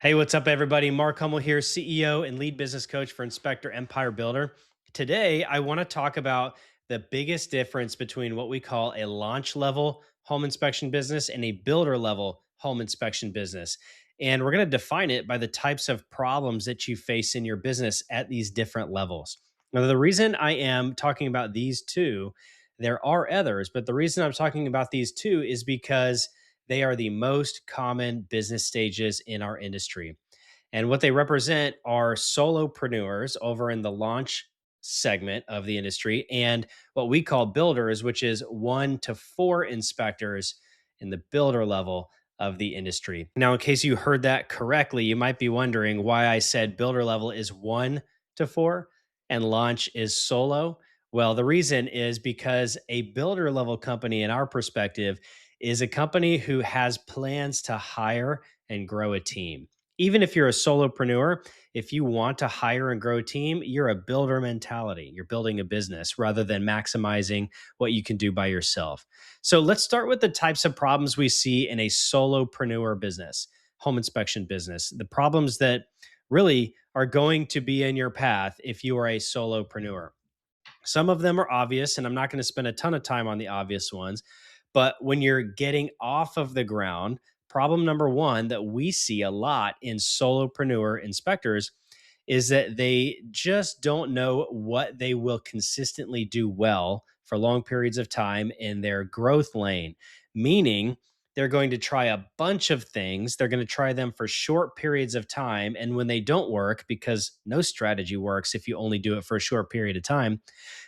Hey, what's up, everybody? Mark Hummel here, CEO and lead business coach for Inspector Empire Builder. Today, I want to talk about the biggest difference between what we call a launch level home inspection business and a builder level home inspection business. And we're going to define it by the types of problems that you face in your business at these different levels. Now, the reason I am talking about these two, there are others, but the reason I'm talking about these two is because they are the most common business stages in our industry. And what they represent are solopreneurs over in the launch segment of the industry and what we call builders, which is 1 to 4 inspectors in the builder level of the industry. Now, in case you heard that correctly, you might be wondering why I said builder level is 1 to 4 and launch is solo. Well, the reason is because a builder level company, in our perspective, is a company who has plans to hire and grow a team. Even if you're a solopreneur, if you want to hire and grow a team, you're a builder mentality. You're building a business rather than maximizing what you can do by yourself. So let's start with the types of problems we see in a solopreneur business, home inspection business. The problems that really are going to be in your path if you are a solopreneur. Some of them are obvious, and I'm not going to spend a ton of time on the obvious ones. But when you're getting off of the ground, problem number one that we see a lot in solopreneur inspectors is that they just don't know what they will consistently do well for long periods of time in their growth lane, meaning they're going to try a bunch of things. They're going to try them for short periods of time. And when they don't work, because no strategy works if you only do it for a short period of time,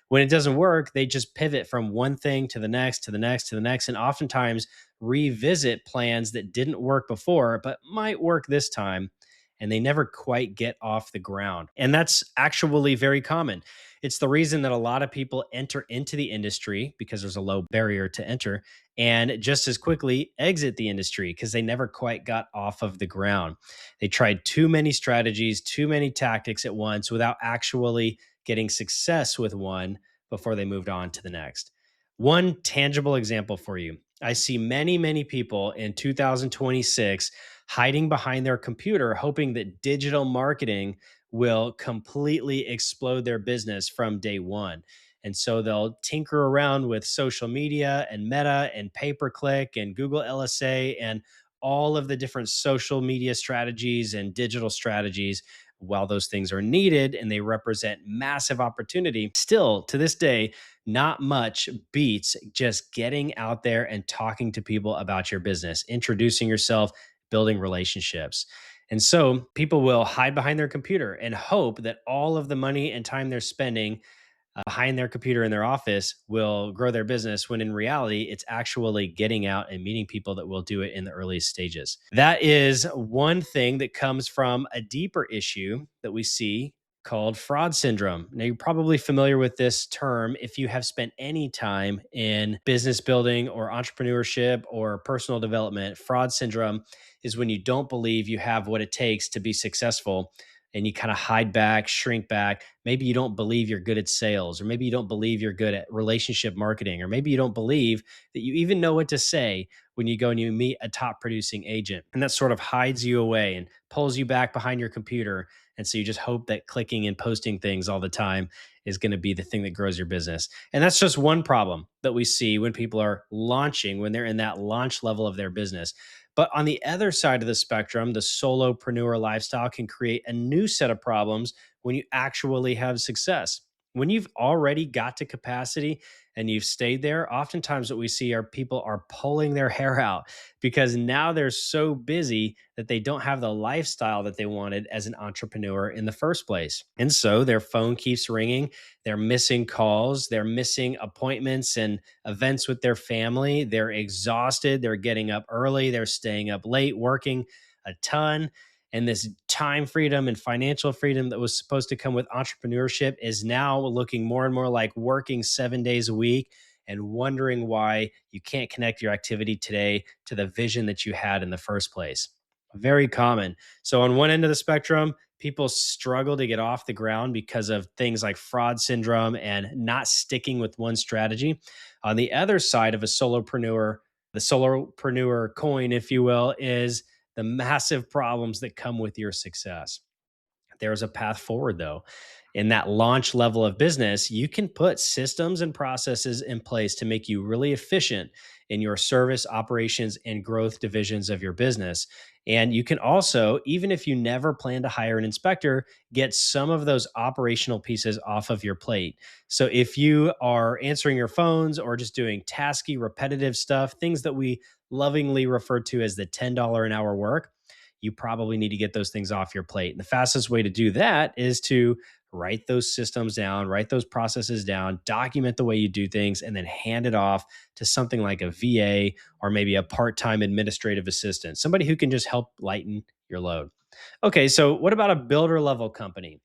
when it doesn't work, they just pivot from one thing to the next, to the next, to the next, and oftentimes revisit plans that didn't work before, but might work this time. And they never quite get off the ground. And that's actually very common. It's the reason that a lot of people enter into the industry because there's a low barrier to enter and just as quickly exit the industry because they never quite got off of the ground. They tried too many strategies, too many tactics at once without actually getting success with one before they moved on to the next. One tangible example for you. I see many, many people in 2026 hiding behind their computer, hoping that digital marketing will completely explode their business from day one. And so they'll tinker around with social media and Meta and pay per click and Google LSA and all of the different social media strategies and digital strategies. While those things are needed and they represent massive opportunity, still to this day, not much beats just getting out there and talking to people about your business, introducing yourself, building relationships. And so people will hide behind their computer and hope that all of the money and time they're spending behind their computer in their office will grow their business when in reality it's actually getting out and meeting people that will do it in the earliest stages. That is one thing that comes from a deeper issue that we see called fraud syndrome. Now, you're probably familiar with this term if you have spent any time in business building or entrepreneurship or personal development. Fraud syndrome is when you don't believe you have what it takes to be successful and you kind of hide back, shrink back. Maybe you don't believe you're good at sales, or maybe you don't believe you're good at relationship marketing, or maybe you don't believe that you even know what to say when you go and you meet a top producing agent. And that sort of hides you away and pulls you back behind your computer. And so you just hope that clicking and posting things all the time is going to be the thing that grows your business. And that's just one problem that we see when people are launching, when they're in that launch level of their business. But on the other side of the spectrum, the solopreneur lifestyle can create a new set of problems when you actually have success. When you've already got to capacity and you've stayed there, oftentimes what we see are people are pulling their hair out because now they're so busy that they don't have the lifestyle that they wanted as an entrepreneur in the first place. And so their phone keeps ringing, they're missing calls, they're missing appointments and events with their family, they're exhausted, they're getting up early, they're staying up late, working a ton, and this time freedom and financial freedom that was supposed to come with entrepreneurship is now looking more and more like working 7 days a week and wondering why you can't connect your activity today to the vision that you had in the first place. Very common. So, on one end of the spectrum, people struggle to get off the ground because of things like fraud syndrome and not sticking with one strategy. On the other side of a solopreneur, the solopreneur coin, if you will, is the massive problems that come with your success. There's a path forward though. In that launch level of business, you can put systems and processes in place to make you really efficient in your service, operations, and growth divisions of your business. And you can also, even if you never plan to hire an inspector, get some of those operational pieces off of your plate. So if you are answering your phones or just doing tasky, repetitive stuff, things that we lovingly refer to as the $10 an hour work, you probably need to get those things off your plate. And the fastest way to do that is to write those systems down, write those processes down, document the way you do things, and then hand it off to something like a VA or maybe a part time administrative assistant, somebody who can just help lighten your load. Okay, so what about a builder level company?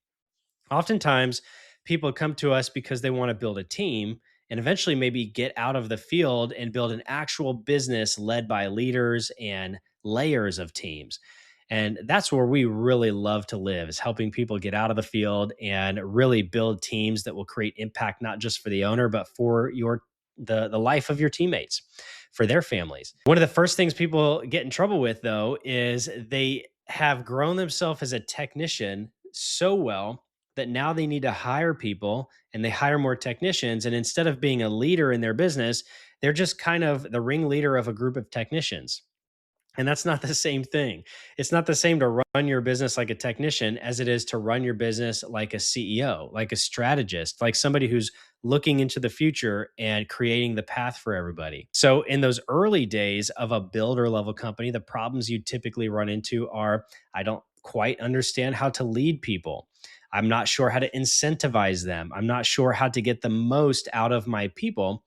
Oftentimes, people come to us because they want to build a team and eventually maybe get out of the field and build an actual business led by leaders and layers of teams. And that's where we really love to live, is helping people get out of the field and really build teams that will create impact not just for the owner but for your the life of your teammates, for their families. One of the first things people get in trouble with though is they have grown themselves as a technician so well that now they need to hire people and they hire more technicians. And instead of being a leader in their business, they're just kind of the ringleader of a group of technicians. And that's not the same thing. It's not the same to run your business like a technician as it is to run your business like a CEO, like a strategist, like somebody who's looking into the future and creating the path for everybody. So, in those early days of a builder level company, the problems you typically run into are: I don't quite understand how to lead people. I'm not sure how to incentivize them. I'm not sure how to get the most out of my people.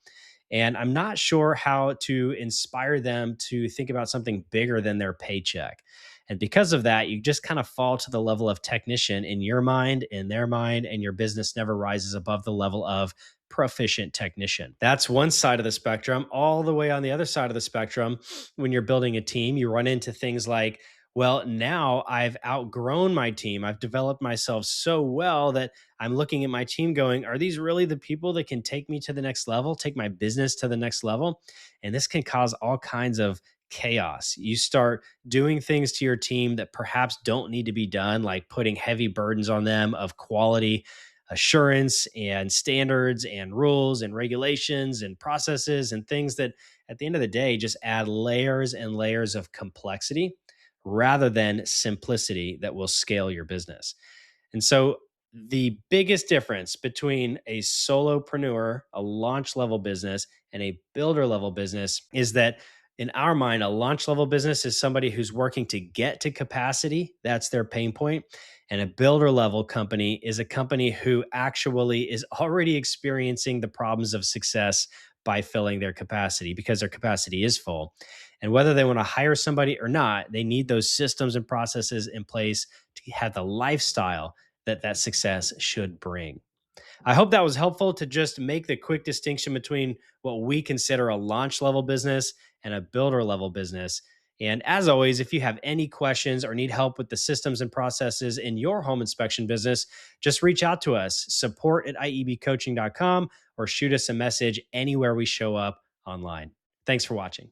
And I'm not sure how to inspire them to think about something bigger than their paycheck. And because of that, you just kind of fall to the level of technician in your mind, in their mind, and your business never rises above the level of proficient technician. That's one side of the spectrum. All the way on the other side of the spectrum, when you're building a team, you run into things like, well, now I've outgrown my team. I've developed myself so well that I'm looking at my team going, are these really the people that can take me to the next level, take my business to the next level? And this can cause all kinds of chaos. You start doing things to your team that perhaps don't need to be done, like putting heavy burdens on them of quality assurance and standards and rules and regulations and processes and things that at the end of the day just add layers and layers of complexity rather than simplicity that will scale your business. And so the biggest difference between a solopreneur, a launch level business, and a builder level business is that in our mind, a launch level business is somebody who's working to get to capacity. That's their pain point. And a builder level company is a company who actually is already experiencing the problems of success by filling their capacity because their capacity is full. And whether they want to hire somebody or not, they need those systems and processes in place to have the lifestyle that success should bring. I hope that was helpful to just make the quick distinction between what we consider a launch level business and a builder level business. And as always, if you have any questions or need help with the systems and processes in your home inspection business, just reach out to us, support@iebcoaching.com, or shoot us a message anywhere we show up online. Thanks for watching.